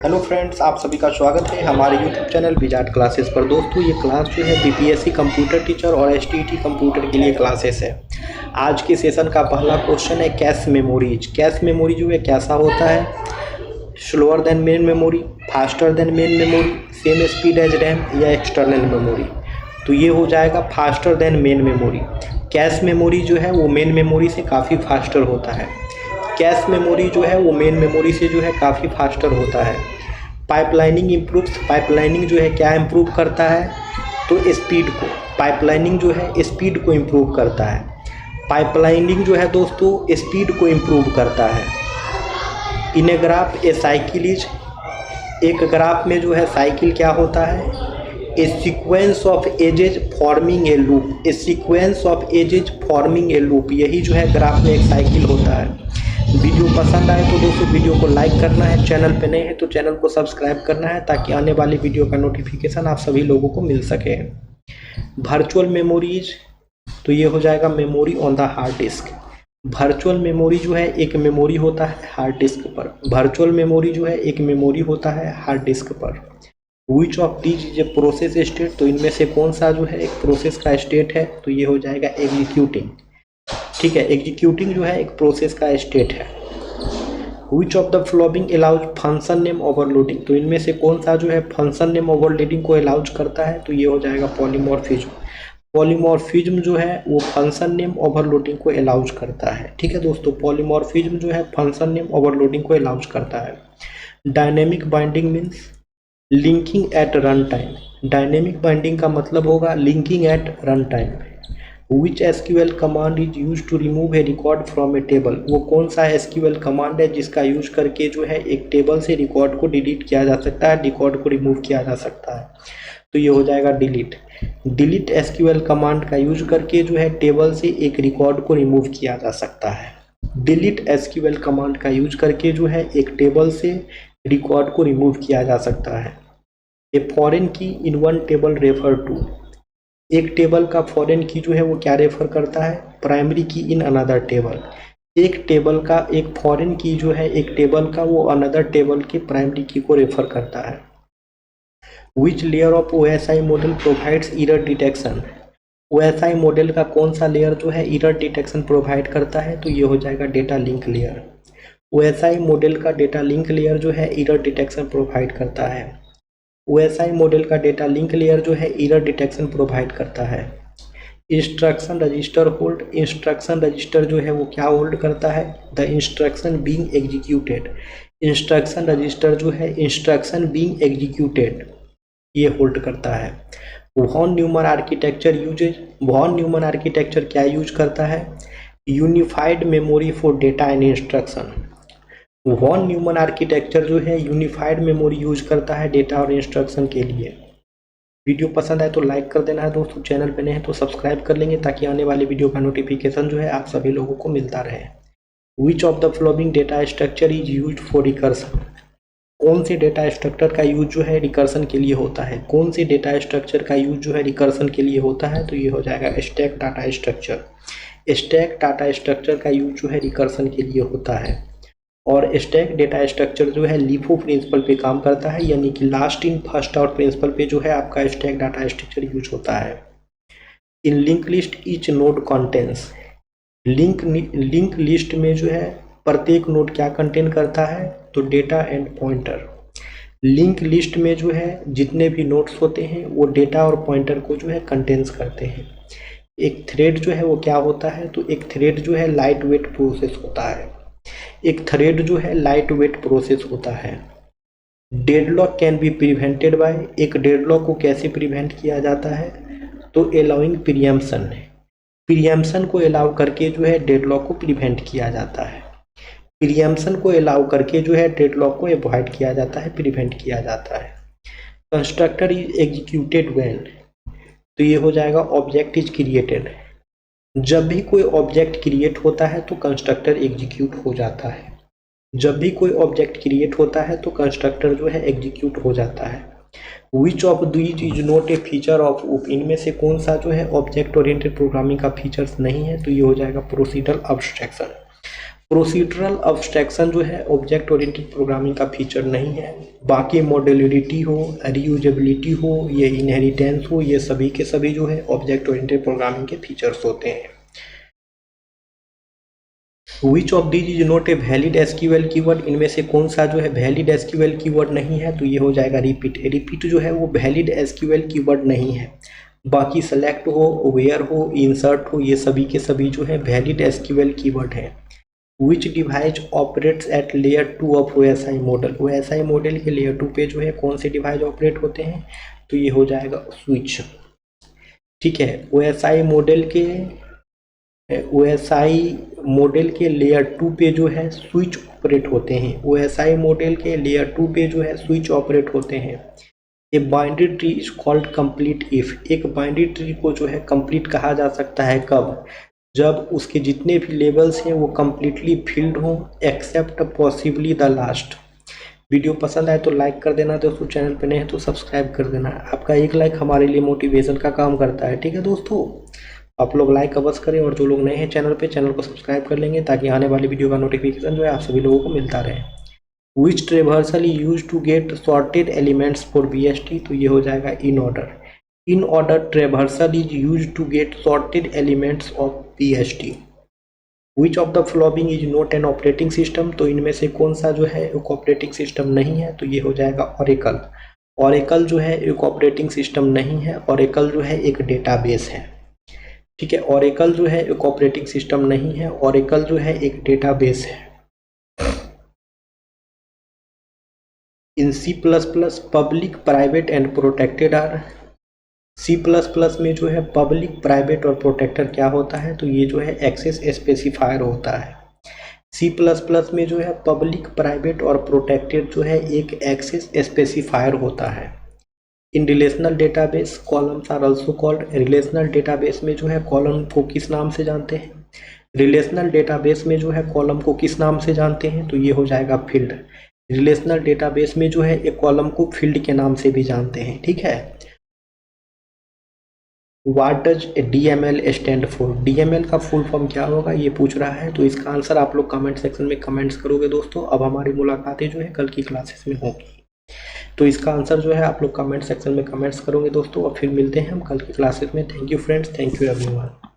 Hello friends, आप सभी का स्वागत है हमारे यूट्यूब चैनल विजार्ड क्लासेस पर। दोस्तों, ये क्लास जो है बीपीएससी कंप्यूटर टीचर और एसटीईटी कंप्यूटर के लिए क्लासेस है। आज के सेशन का पहला क्वेश्चन है कैश मेमोरीज। कैश मेमोरी जो है कैसा होता है? Slower than main memory, faster than main memory, same speed as RAM या एक्सटर्नल मेमोरी। तो ये हो जाएगा faster than main memory. Cache memory जो है वो मेन मेमोरी से काफ़ी फास्टर होता है। कैश मेमोरी जो है वो मेन मेमोरी से जो है काफ़ी फास्टर होता है। Pipelining improves. पाइपलाइनिंग जो है क्या इम्प्रूव करता है? तो स्पीड को। पाइपलाइनिंग जो है स्पीड को इम्प्रूव करता है। पाइपलाइनिंग जो है दोस्तों स्पीड को इम्प्रूव करता है। In a graph a cycle is. एक ग्राफ में जो है साइकिल क्या होता है? A sequence of edges forming a loop. A sequence of edges forming a loop, यही जो है ग्राफ में एक साइकिल होता है। वीडियो पसंद आए तो दोस्तों वीडियो को लाइक करना है, चैनल पे नए हैं तो चैनल को सब्सक्राइब करना है ताकि आने वाली वीडियो का नोटिफिकेशन आप सभी लोगों को मिल सके। वर्चुअल मेमोरीज, तो ये हो जाएगा memory on the hard disk. Virtual memory जो है एक मेमोरी होता है हार्ड डिस्क पर। वर्चुअल मेमोरी जो है एक मेमोरी होता है हार्ड डिस्क पर। Which of these is a process state, तो इनमें से कौन सा जो है एक प्रोसेस का स्टेट है? तो ये हो जाएगा एग्जीक्यूटिंग। ठीक है, एग्जीक्यूटिंग जो है एक प्रोसेस का स्टेट है। विच of the following allows function name overloading, तो इनमें से कौन सा जो है फंक्शन नेम ओवरलोडिंग को अलाउज करता है? तो ये हो जाएगा पॉलीमॉर्फिज्म। पॉलीमॉर्फिज्म जो है वो फंक्शन नेम ओवरलोडिंग को अलाउज करता है। ठीक है दोस्तों, पॉलीमॉर्फिज्म जो है फंक्शन नेम ओवरलोडिंग को अलाउज करता है। Dynamic binding means linking at run time. Dynamic binding का मतलब होगा linking at run time. Which SQL command is used to remove a record from a table, वो कौन सा SQL कमांड है जिसका यूज करके जो है एक टेबल से रिकॉर्ड को डिलीट किया जा सकता है, रिकॉर्ड को रिमूव किया जा सकता है? तो ये हो जाएगा डिलीट। डिलीट SQL कमांड का यूज करके जो है टेबल से एक रिकॉर्ड को रिमूव किया जा सकता है। डिलीट SQL कमांड का यूज करके जो है एक टेबल से रिकॉर्ड को रिमूव किया जा सकता है। A foreign key in one table refer to, एक टेबल का फॉरेन की जो है वो क्या रेफर करता है? प्राइमरी की इन अनदर टेबल। एक टेबल का एक फॉरेन की जो है एक टेबल का वो अनदर टेबल के प्राइमरी की को रेफर करता है। Which layer of OSI model provides error detection, OSI model का कौन सा लेयर जो है एरर डिटेक्शन प्रोवाइड करता है? तो ये हो जाएगा data link layer. OSI model का डेटा लिंक लेयर जो है एरर डिटेक्शन प्रोवाइड करता है। OSI मॉडल का डेटा लिंक लेयर जो है एरर डिटेक्शन प्रोवाइड करता है। Instruction register hold, instruction register जो है वो क्या होल्ड करता है? The instruction being executed. Instruction register जो है इंस्ट्रक्शन बीइंग एग्जीक्यूटेड ये होल्ड करता है। Von Neumann architecture uses, von Neumann architecture क्या यूज करता है? Unified memory for data and instruction. Von Neumann architecture जो है यूनिफाइड मेमोरी यूज करता है डेटा और इंस्ट्रक्शन के लिए। वीडियो पसंद आए तो लाइक कर देना है दोस्तों, चैनल पे नए हैं तो सब्सक्राइब कर लेंगे ताकि आने वाली वीडियो का नोटिफिकेशन जो है आप सभी लोगों को मिलता रहे। विच of the following data structure is use for recursion, कौन से डेटा स्ट्रक्चर का यूज जो है रिकर्सन के लिए होता है? कौन से डेटा स्ट्रक्चर का यूज जो है रिकर्सन के लिए होता है? तो ये हो जाएगा stack data structure. Stack data structure का यूज जो है रिकर्सन के लिए होता है। और स्टैक डेटा स्ट्रक्चर जो है LIFO प्रिंसिपल पे काम करता है, यानी कि last in first out principle पे जो है आपका स्टैक डाटा स्ट्रक्चर यूज होता है। In link list each node contains, link list में जो है प्रत्येक नोड क्या कंटेन करता है? तो data and pointer. Link list में जो है जितने भी नोड्स होते हैं वो डेटा और पॉइंटर को जो है कंटेन्स करते हैं। एक थ्रेड जो है वो क्या होता है? तो एक थ्रेड जो है लाइट वेट प्रोसेस होता है। एक थ्रेड जो है लाइट वेट प्रोसेस होता है। Deadlock can be prevented by, एक डेडलॉक को कैसे प्रिवेंट किया जाता है? तो अलाउइंग प्रीएम्पशन, प्रीएम्पशन को अलाउ करके जो है डेडलॉक को प्रिवेंट किया जाता है। प्रीएम्पशन को अलाउ करके जो है डेडलॉक को अवॉइड किया जाता है, प्रिवेंट किया जाता है। कंस्ट्रक्टर इज एग्जीक्यूटेड व्हेन, तो ये हो जाएगा ऑब्जेक्ट इज क्रिएटेड। जब भी कोई ऑब्जेक्ट क्रिएट होता है तो कंस्ट्रक्टर एग्जीक्यूट हो जाता है। जब भी कोई ऑब्जेक्ट क्रिएट होता है तो कंस्ट्रक्टर जो है एग्जीक्यूट हो जाता है। Which of these is not a feature of OOP, इनमें से कौन सा जो है ऑब्जेक्ट ओरिएंटेड प्रोग्रामिंग का फीचर्स नहीं है? तो ये हो जाएगा प्रोसीडरल अब्स्ट्रैक्शन। प्रोसीजरल अब्स्ट्रैक्शन जो है ऑब्जेक्ट ओरिएंटेड प्रोग्रामिंग का फीचर नहीं है। बाकी मॉड्यूलरिटी हो, रीयूजेबिलिटी हो, ये इनहेरिटेंस हो, ये सभी के सभी जो है ऑब्जेक्ट ओरिएंटेड प्रोग्रामिंग के फीचर्स होते हैं। Which of these is not a valid SQL keyword, इनमें से कौन सा जो है वैलिड एसक्यूएल कीवर्ड नहीं है, तो ये हो जाएगा रिपीट। रिपीट जो है वो वैलिड एसक्यूएल कीवर्ड नहीं है। बाकी सेलेक्ट हो, वेयर हो, इंसर्ट हो, ये सभी के सभी जो है वैलिड एसक्यूएल कीवर्ड है। विच device operates at layer 2 of OSI model, OSI model के लेयर 2 पे जो है कौन से डिवाइस ऑपरेट होते हैं, तो ये हो जाएगा स्विच। ठीक है, OSI मॉडल के लेयर 2 पे जो है स्विच ऑपरेट होते हैं। OSI मॉडल के लेयर 2 पे जो है स्विच ऑपरेट होते हैं। A binary tree is called complete if, एक बाइनरी ट्री को जो है कंप्लीट कहा जा सकता है कब, जब उसके जितने भी लेवल्स हैं वो कंप्लीटली फिल्ड हों except possibly the last. Video पसंद आए तो लाइक कर देना दोस्तों, चैनल पे नए हैं तो सब्सक्राइब कर देना। आपका एक लाइक हमारे लिए मोटिवेशन का काम करता है। ठीक है दोस्तों, आप लोग लाइक अवश्य करें और जो लोग नए हैं चैनल पे चैनल को सब्सक्राइब कर लेंगे ताकि आने वाली वीडियो का नोटिफिकेशन जो है आप सभी लोगों को मिलता रहे। Which traversal use to get sorted elements for BST, तो ये हो जाएगा in order. In order traversal is use to get sorted elements of BST। Which of the following is not an operating system, तो इनमें से कौन सा जो है एक ऑपरेटिंग सिस्टम नहीं है, तो ये हो जाएगा ऑरेकल। ऑरेकल जो है एक ऑपरेटिंग सिस्टम नहीं है, ऑरेकल जो है एक डेटाबेस है। ठीक है, ऑरेकल जो है एक ऑपरेटिंग सिस्टम नहीं है, ऑरेकल जो है एक डेटाबेस है। In C++ public, private and protected are, C++ में जो है पब्लिक, प्राइवेट और प्रोटेक्टर क्या होता है, तो ये जो है एक्सेस स्पेसिफायर होता है। C++ में जो है पब्लिक, प्राइवेट और प्रोटेक्टेड जो है एक एक्सेस स्पेसिफायर होता है। In relational database columns are also called, relational database में जो है कॉलम को किस नाम से जानते हैं, रिलेशनल डेटाबेस में जो है कॉलम को किस नाम से जानते हैं, तो ये हो जाएगा फील्ड। रिलेशनल डेटाबेस में जो है एक कॉलम को फील्ड के नाम से भी जानते हैं। ठीक है, what does DML stand for, DML का फुल फॉर्म क्या होगा ये पूछ रहा है, तो इसका आंसर आप लोग कमेंट सेक्शन में कमेंट्स करोगे दोस्तों। अब हमारी मुलाकातें जो है कल की क्लासेस में होंगी, तो इसका आंसर जो है आप लोग कमेंट सेक्शन में कमेंट्स करोगे दोस्तों, और फिर मिलते हैं हम कल की क्लासेस में। Thank you friends, thank you everyone.